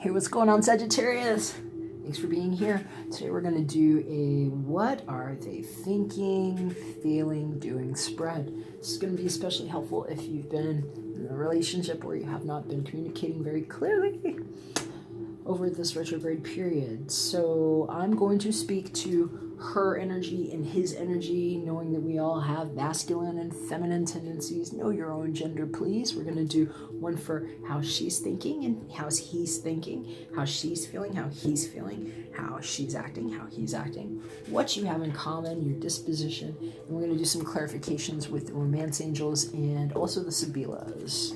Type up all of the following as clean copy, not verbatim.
Hey, what's going on, Sagittarius? Thanks for being here. Today we're going to do a what are they thinking, feeling, doing spread. This is going to be especially helpful if you've been in a relationship where you have not been communicating very clearly over this retrograde period. So I'm going to speak to her energy and his energy, knowing that we all have masculine and feminine tendencies. Know your own gender, please. We're going to do one for how she's thinking and how he's thinking, how she's feeling, how he's feeling, how she's acting, how he's acting, what you have in common, your disposition. And we're going to do some clarifications with the romance angels and also the Sibilas.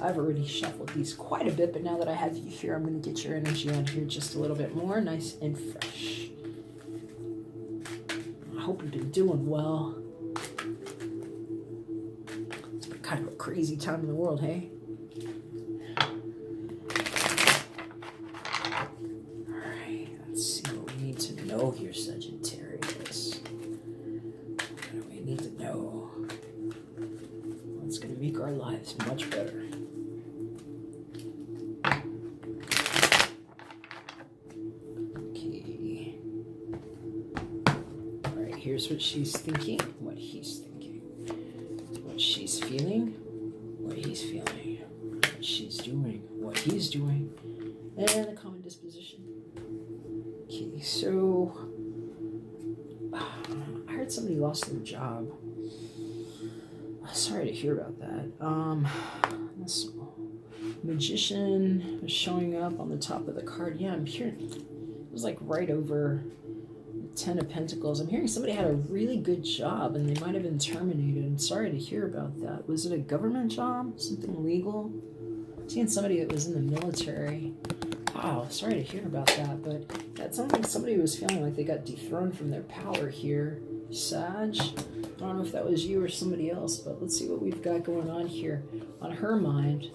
I've already shuffled these quite a bit, but now that I have you here, I'm going to get your energy on here just a little bit more, nice and fresh. I hope you've been doing well. It's been kind of a crazy time in the world, hey? Alright, let's see what we need to know here, Sagittarius. What do we need to know? What's going to make our lives much better? Here's what she's thinking, what he's thinking, what she's feeling, what he's feeling, what she's doing, what he's doing, and a common disposition. Okay, so I heard somebody lost their job. Sorry to hear about that. This magician was showing up on the top of the card. Yeah, I'm hearing it was like right over 10 of Pentacles. I'm hearing somebody had a really good job and they might have been terminated. I'm sorry to hear about that. Was it a government job? Something legal? I'm seeing somebody that was in the military. Wow, sorry to hear about that, but that sounds like somebody was feeling like they got dethroned from their power here. Sag? I don't know if that was you or somebody else, but let's see what we've got going on here. On her mind,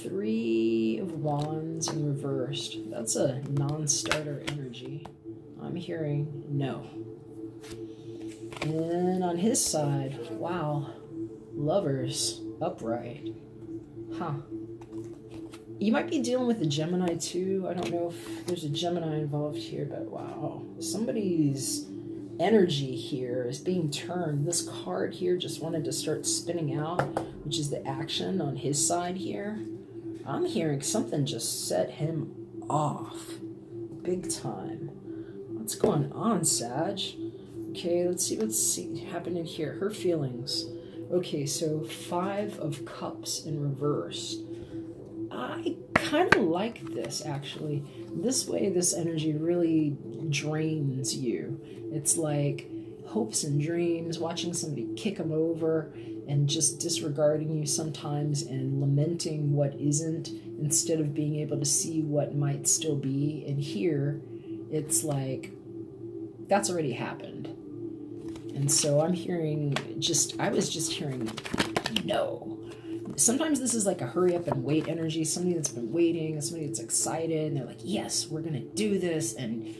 3 of Wands in reversed. That's a non-starter energy. I'm hearing no. And on his side, wow, Lovers upright. Huh. You might be dealing with a Gemini too. I don't know if there's a Gemini involved here, but wow. Somebody's energy here is being turned. This card here just wanted to start spinning out, which is the action on his side here. I'm hearing something just set him off big time. What's going on, Sag? Okay, let's see what's happening here. Her feelings. Okay, so 5 of Cups in reverse. I kind of like this, actually. This way, this energy really drains you. It's like hopes and dreams, watching somebody kick them over and just disregarding you sometimes and lamenting what isn't instead of being able to see what might still be. And here, it's like, that's already happened. And so I'm hearing I was just hearing no. Sometimes this is like a hurry up and wait energy, somebody that's been waiting, somebody that's excited, and they're like, yes, we're going to do this, and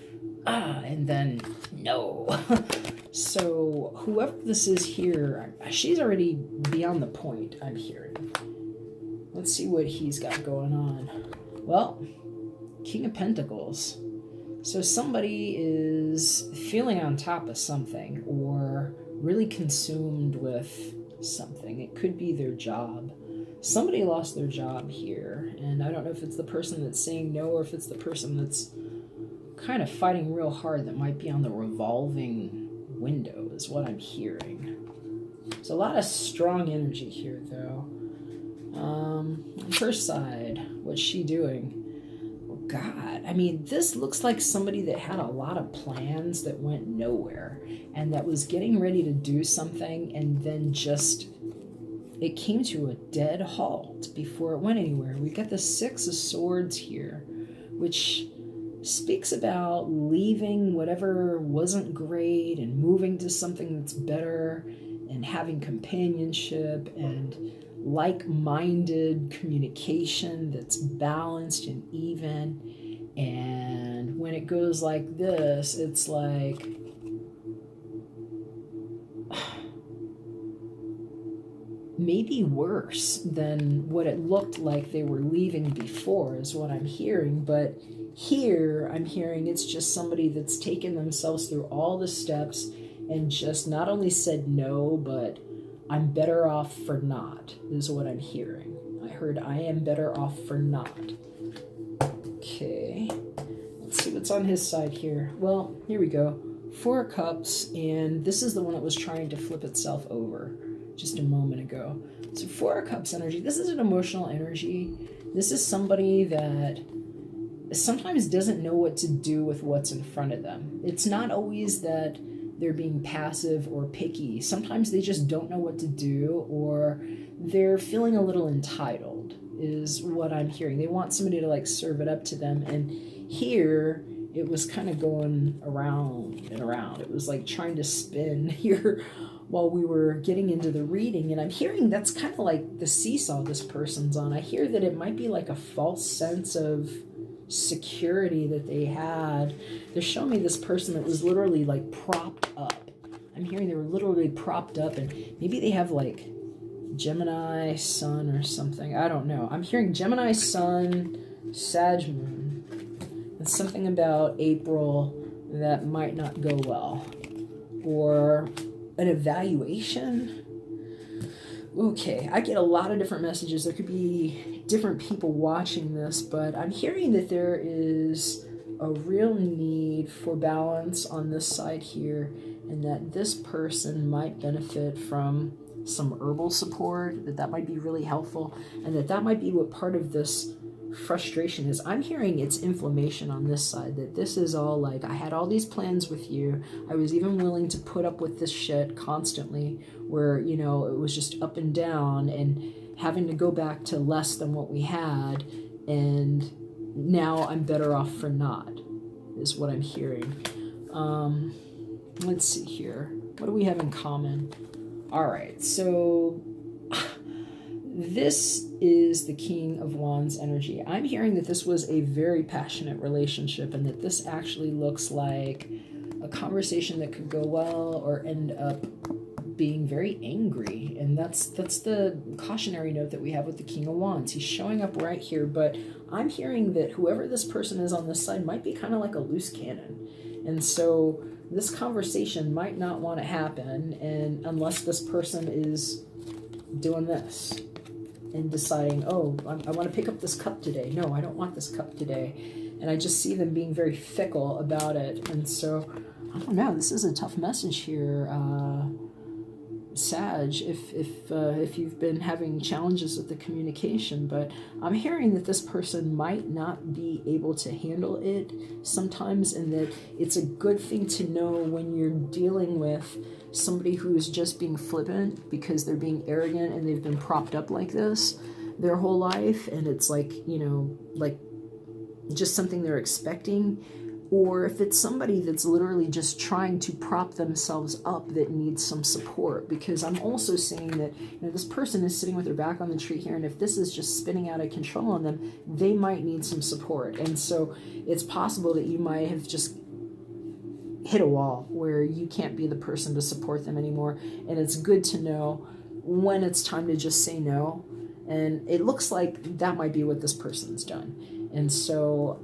then no. So whoever this is here, she's already beyond the point, I'm hearing. Let's see what he's got going on. Well, King of Pentacles. So somebody is feeling on top of something or really consumed with something. It could be their job. Somebody lost their job here, and I don't know if it's the person that's saying no or if it's the person that's kind of fighting real hard that might be on the revolving window is what I'm hearing. There's a lot of strong energy here, though. On her side, what's she doing? God, I mean, this looks like somebody that had a lot of plans that went nowhere and that was getting ready to do something and then just, it came to a dead halt before it went anywhere. We got the 6 of Swords here, which speaks about leaving whatever wasn't great and moving to something that's better and having companionship and like-minded communication that's balanced and even. And when it goes like this, it's like maybe worse than what it looked like they were leaving before is what I'm hearing. But here I'm hearing it's just somebody that's taken themselves through all the steps and just not only said no, but I'm better off for not, is what I'm hearing. I heard I am better off for not. Okay, let's see what's on his side here. Well, here we go. 4 of Cups, and this is the one that was trying to flip itself over just a moment ago. So 4 of Cups energy, this is an emotional energy. This is somebody that sometimes doesn't know what to do with what's in front of them. It's not always that they're being passive or picky. Sometimes they just don't know what to do, or they're feeling a little entitled is what I'm hearing. They want somebody to like serve it up to them. And here it was kind of going around and around. It was like trying to spin here while we were getting into the reading. And I'm hearing that's kind of like the seesaw this person's on. I hear that it might be like a false sense of security that they had. They're showing me this person that was literally like propped up. I'm hearing they were literally propped up, and maybe they have like Gemini sun or something. I don't know. I'm hearing Gemini sun, Sag moon, and something about April that might not go well, or an evaluation. Okay, I get a lot of different messages. There could be different people watching this, but I'm hearing that there is a real need for balance on this side here, and that this person might benefit from some herbal support, that might be really helpful, and that might be what part of this frustration is. I'm hearing it's inflammation on this side, that this is all like, I had all these plans with you. I was even willing to put up with this shit constantly, where, you know, it was just up and down and having to go back to less than what we had. And now I'm better off for not, is what I'm hearing. Let's see here. What do we have in common? All right, so this is the King of Wands energy. I'm hearing that this was a very passionate relationship, and that this actually looks like a conversation that could go well or end up being very angry. And that's the cautionary note that we have with the King of Wands. He's showing up right here, but I'm hearing that whoever this person is on this side might be kind of like a loose cannon. And so this conversation might not want to happen, and unless this person is doing this and deciding, oh, I want to pick up this cup today. No, I don't want this cup today. And I just see them being very fickle about it. And so, I don't know, this is a tough message here, Sag, if you've been having challenges with the communication. But I'm hearing that this person might not be able to handle it sometimes, and that it's a good thing to know when you're dealing with somebody who's just being flippant because they're being arrogant and they've been propped up like this their whole life, and it's like, you know, like just something they're expecting, or if it's somebody that's literally just trying to prop themselves up that needs some support. Because I'm also saying that, you know, this person is sitting with their back on the tree here, and if this is just spinning out of control on them, they might need some support. And so it's possible that you might have just hit a wall where you can't be the person to support them anymore. And it's good to know when it's time to just say no. And it looks like that might be what this person's done. And so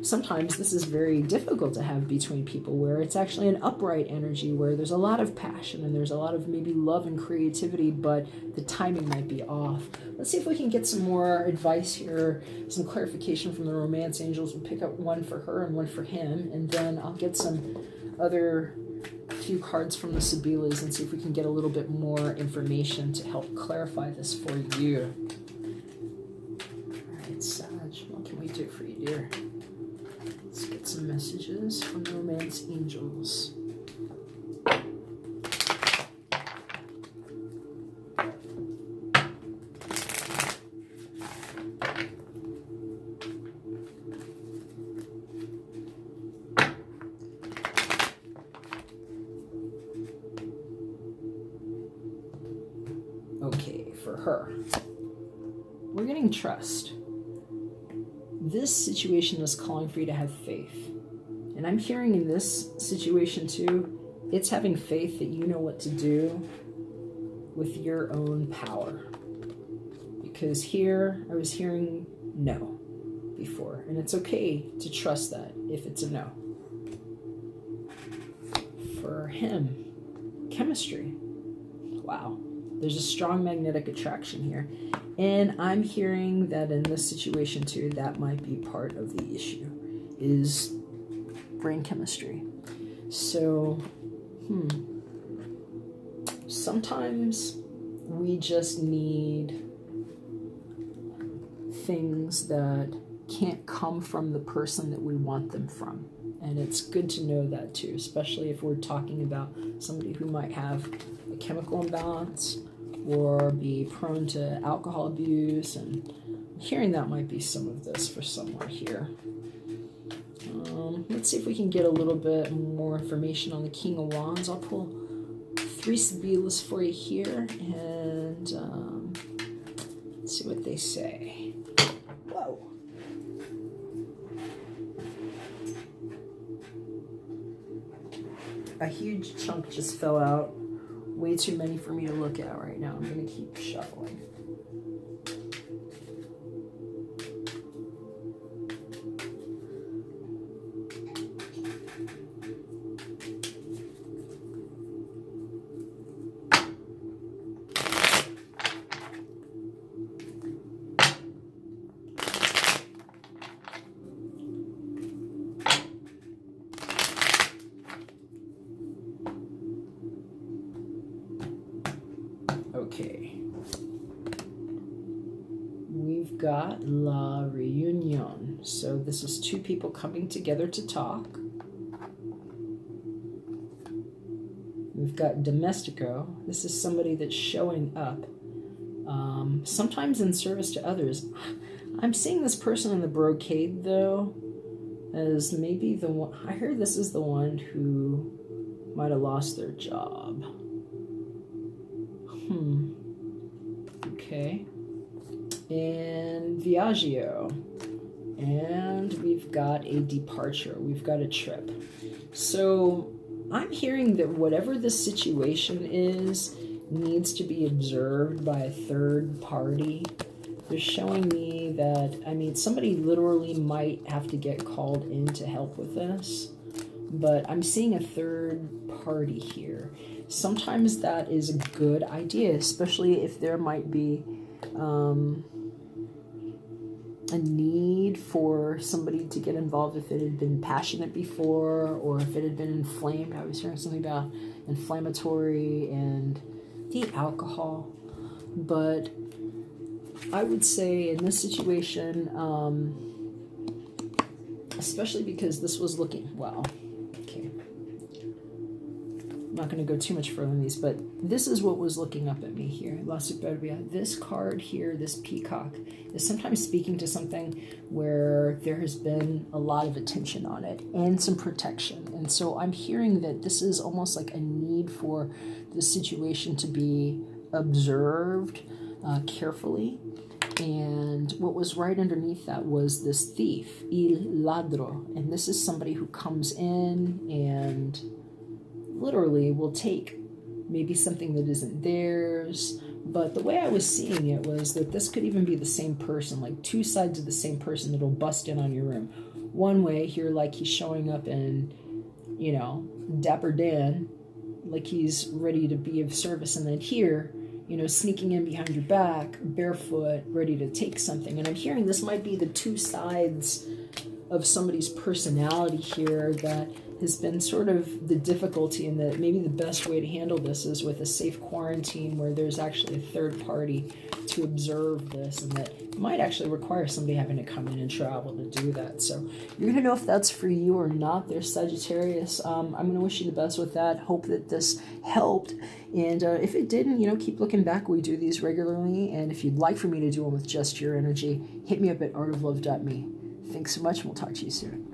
sometimes this is very difficult to have between people, where it's actually an upright energy, where there's a lot of passion and there's a lot of maybe love and creativity, but the timing might be off. Let's see if we can get some more advice here, some clarification from the romance angels. We'll pick up one for her and one for him, and then I'll get some other few cards from the Sibilas and see if we can get a little bit more information to help clarify this for you. All right, Sag, what can we do for you, dear? Let's get some messages from the romance angels. Okay, for her, we're getting trust. This situation is calling for you to have faith. And I'm hearing in this situation too, it's having faith that you know what to do with your own power. Because here, I was hearing no before. And it's okay to trust that if it's a no. For him, chemistry. Wow. There's a strong magnetic attraction here. And I'm hearing that in this situation too, that might be part of the issue, is brain chemistry. So, sometimes we just need things that can't come from the person that we want them from. And it's good to know that too, especially if we're talking about somebody who might have a chemical imbalance or be prone to alcohol abuse. And I'm hearing that might be some of this for someone here. Let's see if we can get a little bit more information on the King of Wands. I'll pull 3 Sibilas for you here and let's see what they say. Whoa. A huge chunk just fell out. Way too many for me to look at right now. I'm going to keep shuffling. Okay. We've got La Reunion. So this is 2 people coming together to talk. We've got Domestico. This is somebody that's showing up. Sometimes in service to others. I'm seeing this person in the brocade, though, as maybe the one... I heard this is the one who might have lost their job. Okay. And Viaggio. And we've got a departure. We've got a trip. So I'm hearing that whatever the situation is needs to be observed by a third party. They're showing me that, I mean, somebody literally might have to get called in to help with this. But I'm seeing a third party here. Sometimes that is a good idea, especially if there might be a need for somebody to get involved if it had been passionate before or if it had been inflamed. I was hearing something about inflammatory and the alcohol. But I would say in this situation, especially because this was looking, well, okay. I'm not going to go too much further on these, but this is what was looking up at me here. La Superbia. This card here, this peacock, is sometimes speaking to something where there has been a lot of attention on it and some protection. And so I'm hearing that this is almost like a need for the situation to be observed carefully. And what was right underneath that was this thief, il ladro. And this is somebody who comes in and literally will take maybe something that isn't theirs. But the way I was seeing it was that this could even be the same person, like 2 sides of the same person that'll bust in on your room. One way here, like he's showing up in, you know, Dapper Dan, like he's ready to be of service. And then here, you know, sneaking in behind your back, barefoot, ready to take something. And I'm hearing this might be the 2 sides of somebody's personality here that has been sort of the difficulty, and that maybe the best way to handle this is with a safe quarantine where there's actually a third party to observe this, and that might actually require somebody having to come in and travel to do that. So you're going to know if that's for you or not. There's Sagittarius. I'm going to wish you the best with that. Hope that this helped. And if it didn't, you know, keep looking back. We do these regularly. And if you'd like for me to do one with just your energy, hit me up at artoflove.me. Thanks so much, and we'll talk to you soon.